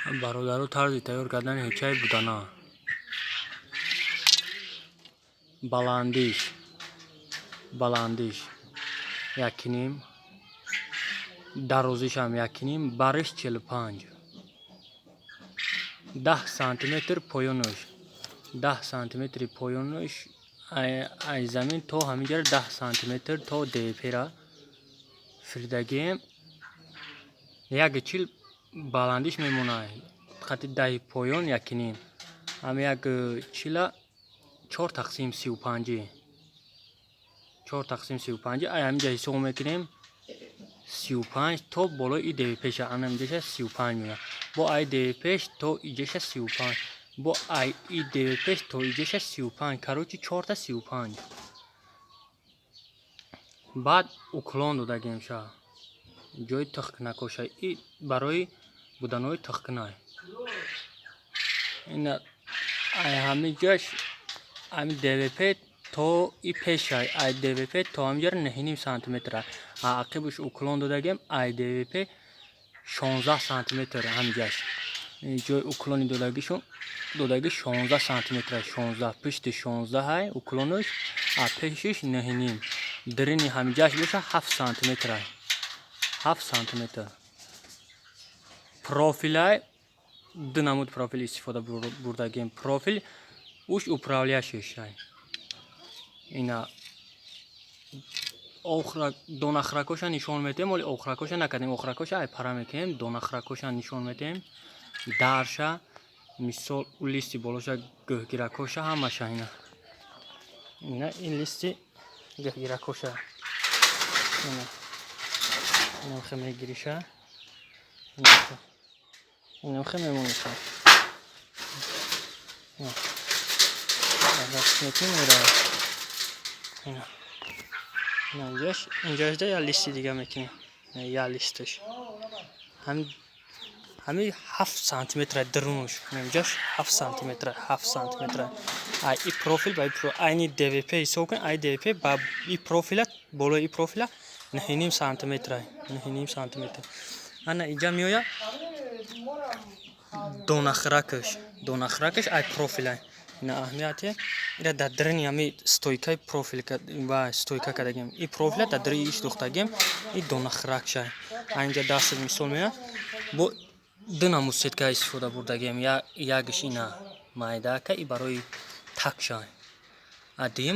برادر طرز تیار کردن هیچای بودنا بلندیش یکنیم درازیش هم یکنیم برش 45 10 سانتیمتر پایونش 10 سانتیمتر پایونش از زمین تا همینجا 10 سانتیمتر تا دیپیرا فردگیم یک چیل بلندیش میمونه خط ده پایون یکنیم هم یک چیلا 4 تقسیم 35 4 تقسیم 35 همینجا حساب میکنیم 35 تا بالای دی پیش همینجا 35 میاد با ای دی پیش تا اینجا 35 با ای دی پیش تا اینجا 35 کاروچی 4 تا 35 بعد اوکلان دادگیم شا جای تخک نکوشه ای برای بودنوی تخک نه این همینجاش همین دی پیش تا ای پیش ای دی پیش تا همینجا 9 سانتیمتر عقبش اوکلان دادگیم ای دی پیش 16 سانتیمتر همینجاش جای اوکلانی دادگی 16 سانتیمتر 16 پشت 16 های اوکلانش پیشش 9 درینی همینجاش بشه 7 سانتیمتر 7 سانتیمتر پروفیل دنمود پروفیل استفاده بردگیم پروفیل اوش управляющий اینا دونخرکوش نشون میدیم ولی اخرکوش نکردیم اخرکوش ای پرا میکنیم دونخرکوش نشون میدیم درشا مثال اون لیستی بالاش گهگیرکوش همش اینا این لیستی گهگیرکوش اینا خیلی میگیریشه اینا خیلی میمونیشه اینا دست میکنیم اینا اینجاش ده یا لیستی دیگه میکنیم یا لیستش همین 7 سانتیمتر درونش اینجاش 7 سانتیمتر 7 سانتیمتر ای پروفیل با اینی دی وی پی حساب کن ای دی وی پی با این پروفیل بالای این پروفیل 9 سانتیمتر 9 سانتیمتر انا اینجا میویا دونخرکش ای پروفیل نه اهمیته اینا در درنی همی ستویکای پروفیل و استویکا کردیم این پروفیل در دری ایش دختگیم این دونخرک شای اینجا دست مثال میاد با دو نمود ستکا استفاده بردگیم یا یکش اینا مایده که ای برای تک شای ادیم